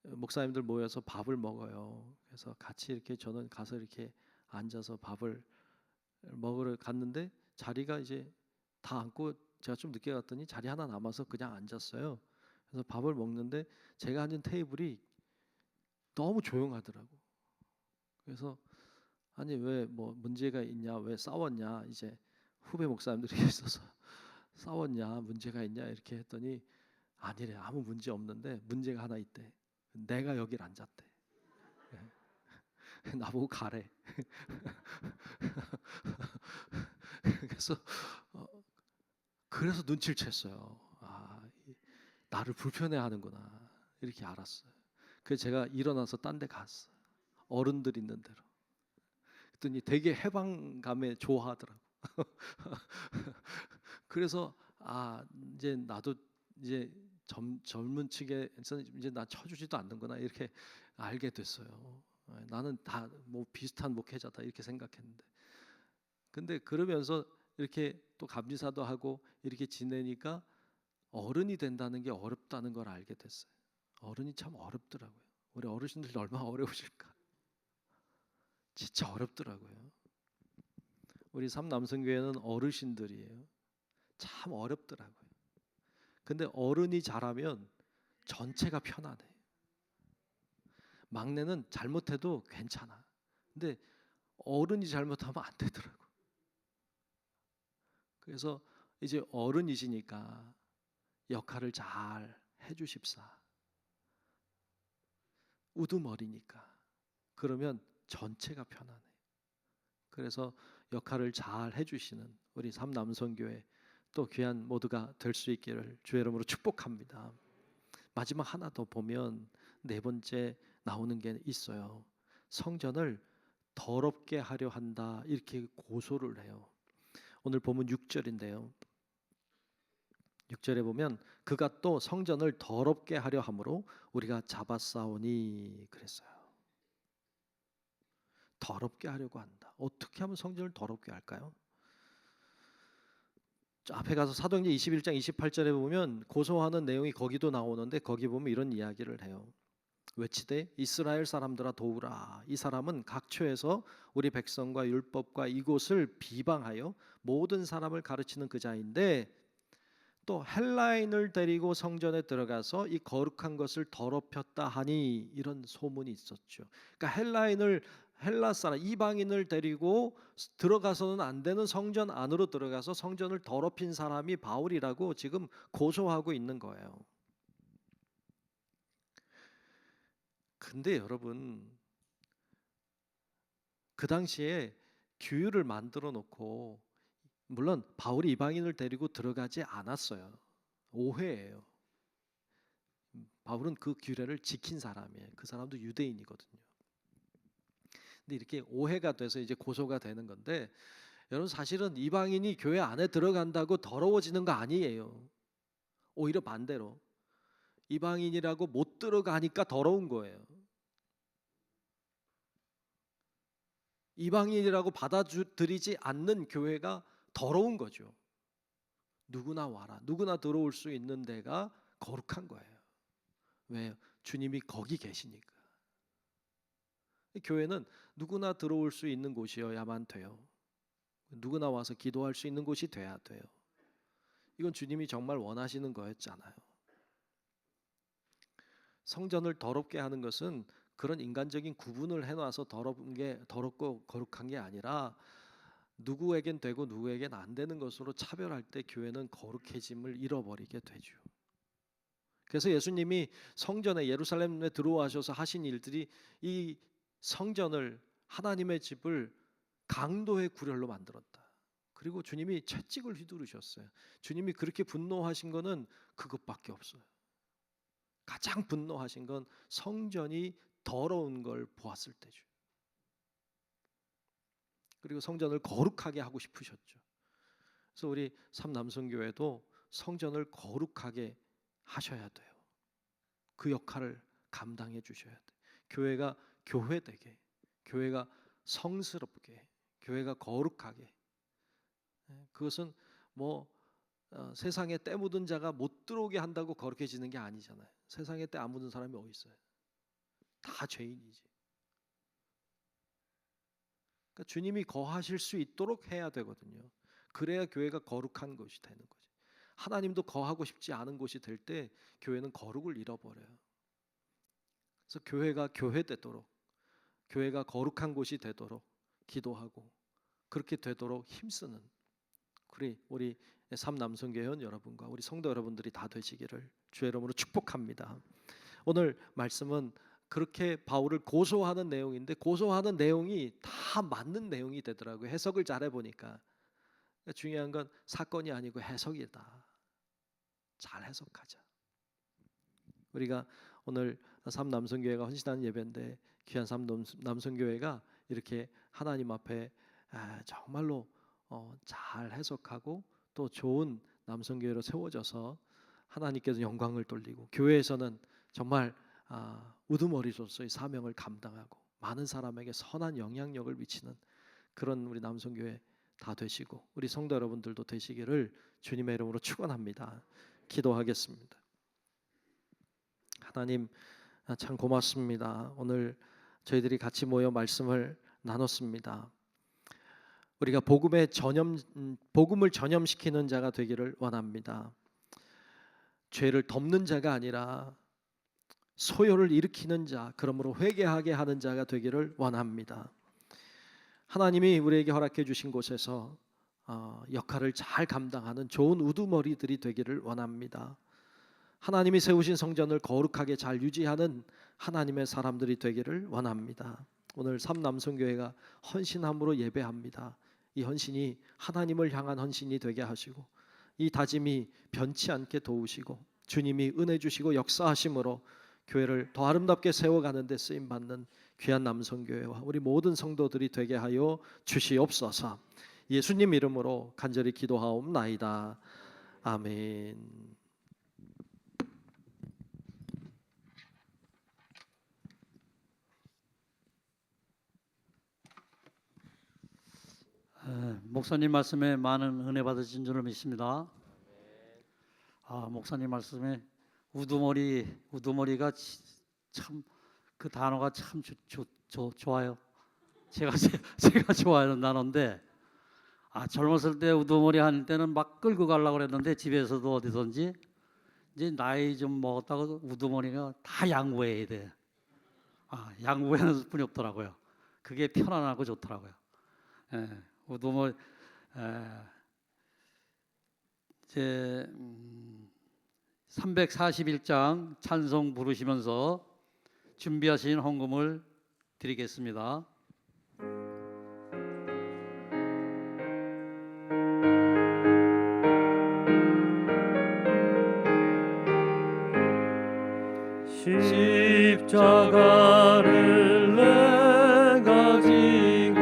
Speaker 4: 목사님들 모여서 밥을 먹어요. 그래서 같이 이렇게 저는 가서 이렇게 앉아서 밥을 먹으러 갔는데 자리가 이제 다 앉고 제가 좀 늦게 갔더니 자리 하나 남아서 그냥 앉았어요. 그래서 밥을 먹는데 제가 앉은 테이블이 너무 조용하더라고. 그래서 아니 왜 뭐 문제가 있냐, 왜 싸웠냐, 이제 후배 목사님들이 있어서 싸웠냐, 문제가 있냐 이렇게 했더니 아니래, 아무 문제 없는데 문제가 하나 있대. 내가 여길 앉았대. 나보고 가래. 그래서 눈치를 챘어요. 나를 불편해하는구나 이렇게 알았어요. 그래서 제가 일어나서 딴 데 갔어요. 어른들 있는 데로. 그랬더니 되게 해방감에 좋아하더라고. 그래서 이제 나도 이제 젊은 층에서 이제 나 쳐주지도 않는구나 이렇게 알게 됐어요. 나는 다 뭐 비슷한 목회자다 이렇게 생각했는데, 근데 그러면서 이렇게 또 감리사도 하고 이렇게 지내니까 어른이 된다는 게 어렵다는 걸 알게 됐어요. 어른이 참 어렵더라고요. 우리 어르신들 얼마나 어려우실까. 진짜 어렵더라고요. 우리 삼남성교회는 어르신들이에요. 참 어렵더라고요. 근데 어른이 잘하면 전체가 편안해. 막내는 잘못해도 괜찮아. 근데 어른이 잘못하면 안 되더라고. 그래서 이제 어른이시니까 역할을 잘 해주십사. 우두머리니까. 그러면 전체가 편안해. 그래서 역할을 잘 해주시는 우리 삼남성교회 또 귀한 모두가 될 수 있기를 주의 이름으로 축복합니다. 마지막 하나 더 보면 네 번째 나오는 게 있어요. 성전을 더럽게 하려 한다 이렇게 고소를 해요. 오늘 보면 6절인데요. 6절에 보면 그가 또 성전을 더럽게 하려 함으로 우리가 잡아싸우니 그랬어요. 더럽게 하려고 한다. 어떻게 하면 성전을 더럽게 할까요? 앞에 가서 사도행전 21장 28절에 보면 고소하는 내용이 거기도 나오는데 거기 보면 이런 이야기를 해요. 외치되 이스라엘 사람들아 도우라. 이 사람은 각처에서 우리 백성과 율법과 이곳을 비방하여 모든 사람을 가르치는 그 자인데 또 헬라인을 데리고 성전에 들어가서 이 거룩한 것을 더럽혔다 하니 이런 소문이 있었죠. 그러니까 헬라 사람 이방인을 데리고 들어가서는 안 되는 성전 안으로 들어가서 성전을 더럽힌 사람이 바울이라고 지금 고소하고 있는 거예요. 근데 여러분 그 당시에 규율을 만들어 놓고, 물론 바울이 이방인을 데리고 들어가지 않았어요. 오해예요. 바울은 그 규례를 지킨 사람이에요. 그 사람도 유대인이거든요. 근데 이렇게 오해가 돼서 이제 고소가 되는 건데, 여러분 사실은 이방인이 교회 안에 들어간다고 더러워지는 거 아니에요. 오히려 반대로 이방인이라고 못 들어가니까 더러운 거예요. 이방인이라고 받아들이지 않는 교회가 더러운 거죠. 누구나 와라, 누구나 들어올 수 있는 데가 거룩한 거예요. 왜요? 주님이 거기 계시니까. 교회는 누구나 들어올 수 있는 곳이어야만 돼요. 누구나 와서 기도할 수 있는 곳이 돼야 돼요. 이건 주님이 정말 원하시는 거였잖아요. 성전을 더럽게 하는 것은 그런 인간적인 구분을 해놔서 더럽고 거룩한 게 아니라, 누구에겐 되고 누구에겐 안 되는 것으로 차별할 때 교회는 거룩해짐을 잃어버리게 되죠. 그래서 예수님이 성전에, 예루살렘에 들어와셔서 하신 일들이 이 성전을, 하나님의 집을 강도의 구렬로 만들었다. 그리고 주님이 채찍을 휘두르셨어요. 주님이 그렇게 분노하신 거는 그것밖에 없어요. 가장 분노하신 건 성전이 더러운 걸 보았을 때죠. 그리고 성전을 거룩하게 하고 싶으셨죠. 그래서 우리 삼남성교회도 성전을 거룩하게 하셔야 돼요. 그 역할을 감당해 주셔야 돼요. 교회가 교회되게, 교회가 성스럽게, 교회가 거룩하게. 그것은 세상에 때 묻은 자가 못 들어오게 한다고 거룩해지는 게 아니잖아요. 세상에 때 안 묻은 사람이 어디 있어요? 다 죄인이지. 그러니까 주님이 거하실 수 있도록 해야 되거든요. 그래야 교회가 거룩한 것이 되는 거지. 하나님도 거하고 싶지 않은 곳이 될 때 교회는 거룩을 잃어버려요. 그래서 교회가 교회되도록, 교회가 거룩한 곳이 되도록 기도하고, 그렇게 되도록 힘쓰는 우리 삼남성교회원 여러분과 우리 성도 여러분들이 다 되시기를 주의 이름으로 축복합니다. 오늘 말씀은 그렇게 바울을 고소하는 내용인데, 고소하는 내용이 다 맞는 내용이 되더라고요. 해석을 잘 해보니까. 중요한 건 사건이 아니고 해석이다. 잘 해석하자. 우리가 오늘 삼남성교회가 헌신하는 예배인데, 귀한 삼남성교회가 이렇게 하나님 앞에 정말로 잘 해석하고 또 좋은 남성교회로 세워져서 하나님께서 영광을 돌리고, 교회에서는 정말 우두머리로서의 사명을 감당하고 많은 사람에게 선한 영향력을 미치는 그런 우리 남성교회 다 되시고, 우리 성도 여러분들도 되시기를 주님의 이름으로 축원합니다. 기도하겠습니다. 하나님, 참 고맙습니다. 오늘 저희들이 같이 모여 말씀을 나눴습니다. 우리가 복음을 전염시키는 자가 되기를 원합니다. 죄를 덮는 자가 아니라 소요를 일으키는 자, 그러므로 회개하게 하는 자가 되기를 원합니다. 하나님이 우리에게 허락해 주신 곳에서 역할을 잘 감당하는 좋은 우두머리들이 되기를 원합니다. 하나님이 세우신 성전을 거룩하게 잘 유지하는 하나님의 사람들이 되기를 원합니다. 오늘 삼남성교회가 헌신함으로 예배합니다. 이 헌신이 하나님을 향한 헌신이 되게 하시고, 이 다짐이 변치 않게 도우시고, 주님이 은혜 주시고 역사하심으로 교회를 더 아름답게 세워가는 데 쓰임받는 귀한 남성교회와 우리 모든 성도들이 되게 하여 주시옵소서. 예수님 이름으로 간절히 기도하옵나이다. 아멘.
Speaker 1: 목사님 말씀에 많은 은혜 받으신 줄을 믿습니다. 목사님 말씀에 우두머리가 참 그 단어가 참 좋아요. 제가 좋아하는 단어인데, 젊었을 때 우두머리 할 때는 막 끌고 가려고 그랬는데, 집에서도 어디선지 이제 나이 좀 먹었다고 우두머리가 다 양보해야 돼. 양보하는 뿐이 없더라고요. 그게 편안하고 좋더라고요. 우두머리 제 341장 찬송 부르시면서 준비하신 헌금을 드리겠습니다.
Speaker 2: 십자가를 내가 지고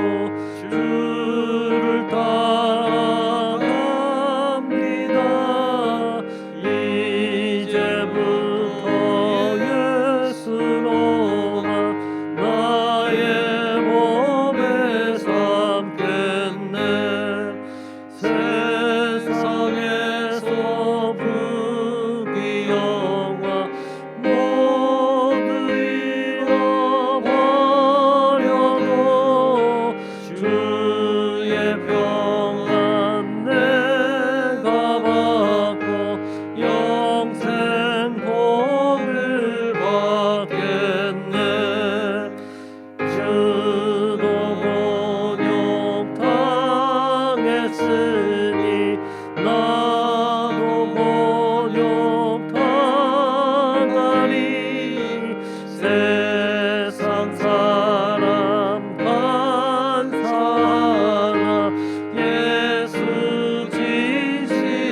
Speaker 2: 주를 따라갑니다. 이제부터 예수로만 나의 몸에 삼겠네. 세상에서 부귀영화 모두 잃어버려도 주의 평안 내가 받고 영생 복을 받겠네. 주도 곤욕 당했으니 나도 곤욕 당하리. 세상 사람 반사하나 예수 진실합니다.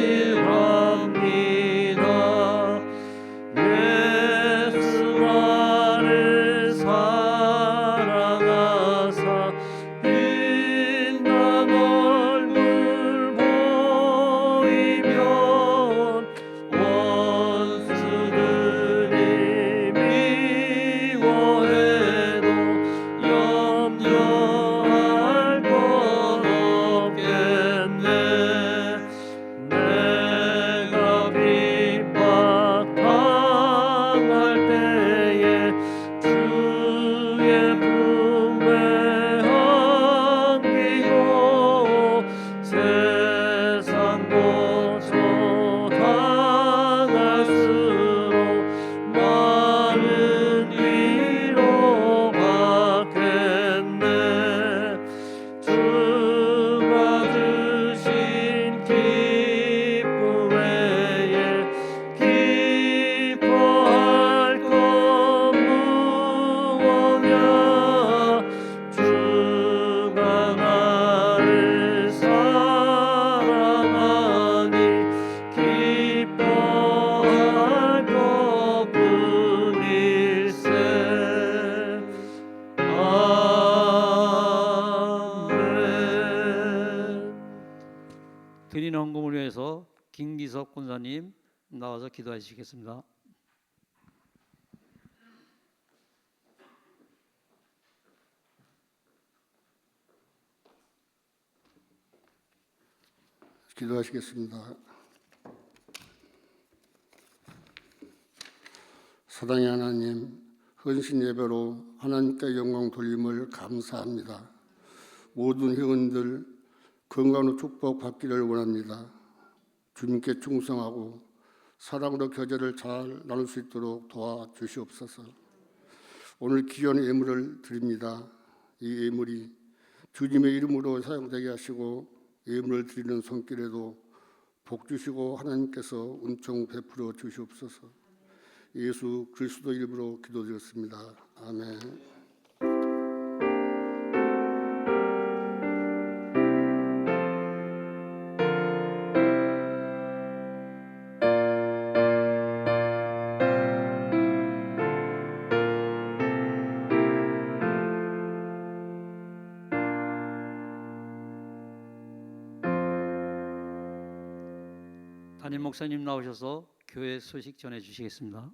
Speaker 2: 예수 나를 사랑하사 빛난 얼굴 보이면 원수들이 미워해도 염려할 것 없겠네. 내가 핍박당할 때에 주의 품에 안기고 세상 고초 당할수록 많은 위로 받겠네. 주가 주신 기쁨 외에 기뻐할 것 무엇냐. 주가 나를 사랑하니 기뻐할 것뿐일세. 아멘.
Speaker 1: 드린 헌금을 위해서 김기석 권사님 나와서 기도해 주시겠습니다.
Speaker 5: 기도하시겠습니다. 사랑의 하나님, 헌신 예배로 하나님께 영광 돌림을 감사합니다. 모든 회원들 건강으로 축복 받기를 원합니다. 주님께 충성하고 사랑으로 교제를 잘 나눌 수 있도록 도와주시옵소서. 오늘 귀한 예물을 드립니다. 이 예물이 주님의 이름으로 사용되게 하시고 예물을 드리는 손길에도 복 주시고 하나님께서 은총 베풀어 주시옵소서. 예수 그리스도 이름으로 기도드렸습니다. 아멘.
Speaker 1: 담임 목사님 나오셔서 교회 소식 전해 주시겠습니다.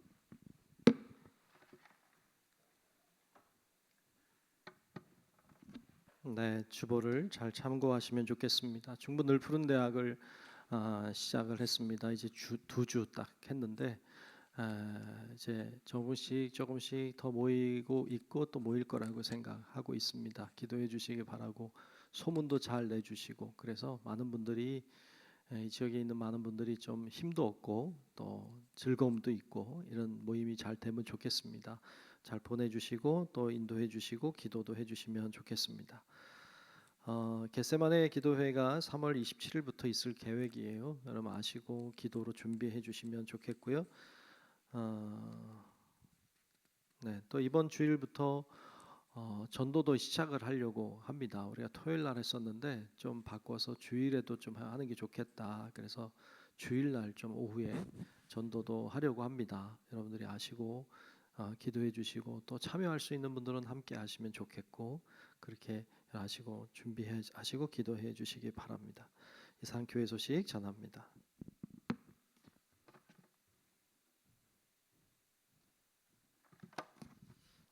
Speaker 4: 네, 주보를 잘 참고하시면 좋겠습니다. 중부 늘푸른 대학을 시작을 했습니다. 이제 두 주 딱 했는데 이제 조금씩 더 모이고 있고 또 모일 거라고 생각하고 있습니다. 기도해 주시기 바라고 소문도 잘 내주시고 그래서 많은 분들이 이 지역에 있는 많은 분들이 좀 힘도 얻고 또 즐거움도 있고 이런 모임이 잘 되면 좋겠습니다. 잘 보내주시고 또 인도해 주시고 기도도 해주시면 좋겠습니다. 겟세마네 기도회가 3월 27일부터 있을 계획이에요. 여러분 아시고 기도로 준비해 주시면 좋겠고요. 네, 또 이번 주일부터 전도도 시작을 하려고 합니다. 우리가 토요일 날 했었는데 좀 바꿔서 주일에도 좀 하는 게 좋겠다. 그래서 주일 날 좀 오후에 전도도 하려고 합니다. 여러분들이 아시고 기도해 주시고 또 참여할 수 있는 분들은 함께 하시면 좋겠고 그렇게 하시고 준비해 하시고 기도해 주시기 바랍니다. 이상 교회 소식 전합니다.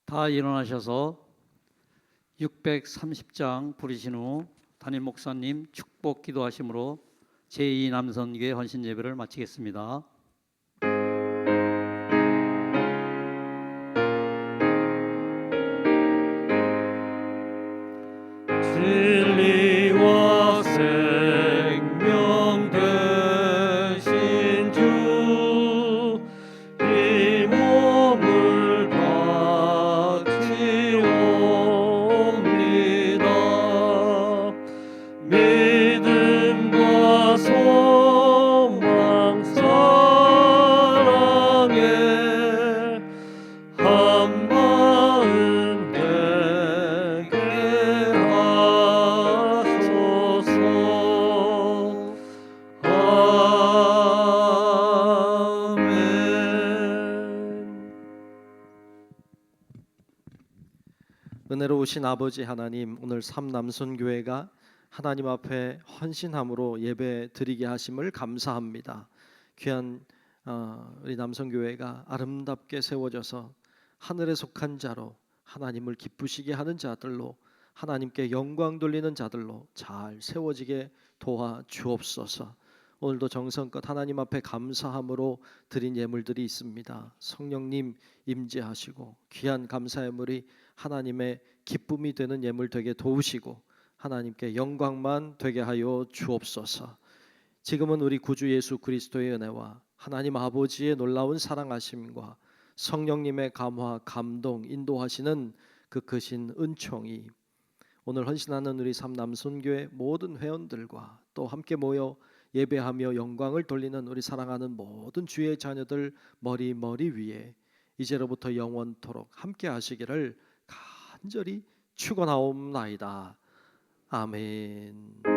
Speaker 1: 다 일어나셔서 630장 부르신 후 담임 목사님 축복 기도하심으로 제2남선교회 헌신 예배를 마치겠습니다.
Speaker 2: 진리와 생명 되신 주, 이 몸을 바치옵니다. 믿음과 소망 사랑에 한 마음 되게 하소서. 아멘.
Speaker 4: 은혜로우신 아버지 하나님, 오늘 삼남선교회가 하나님 앞에 헌신함으로 예배 드리게 하심을 감사합니다. 귀한 우리 남선교회가 아름답게 세워져서 하늘에 속한 자로 하나님을 기쁘시게 하는 자들로 하나님께 영광 돌리는 자들로 잘 세워지게 도와 주옵소서. 오늘도 정성껏 하나님 앞에 감사함으로 드린 예물들이 있습니다. 성령님 임재하시고 귀한 감사 예물이 하나님의 기쁨이 되는 예물 되게 도우시고 하나님께 영광만 되게 하여 주옵소서. 지금은 우리 구주 예수 그리스도의 은혜와 하나님 아버지의 놀라운 사랑하심과 성령님의 감화, 감동, 인도하시는 그 크신 은총이 오늘 헌신하는 우리 삼남선교회 모든 회원들과 또 함께 모여 예배하며 영광을 돌리는 우리 사랑하는 모든 주의 자녀들 머리 위에 이제로부터 영원토록 함께 하시기를 간절히 축원하옵나이다. 아멘.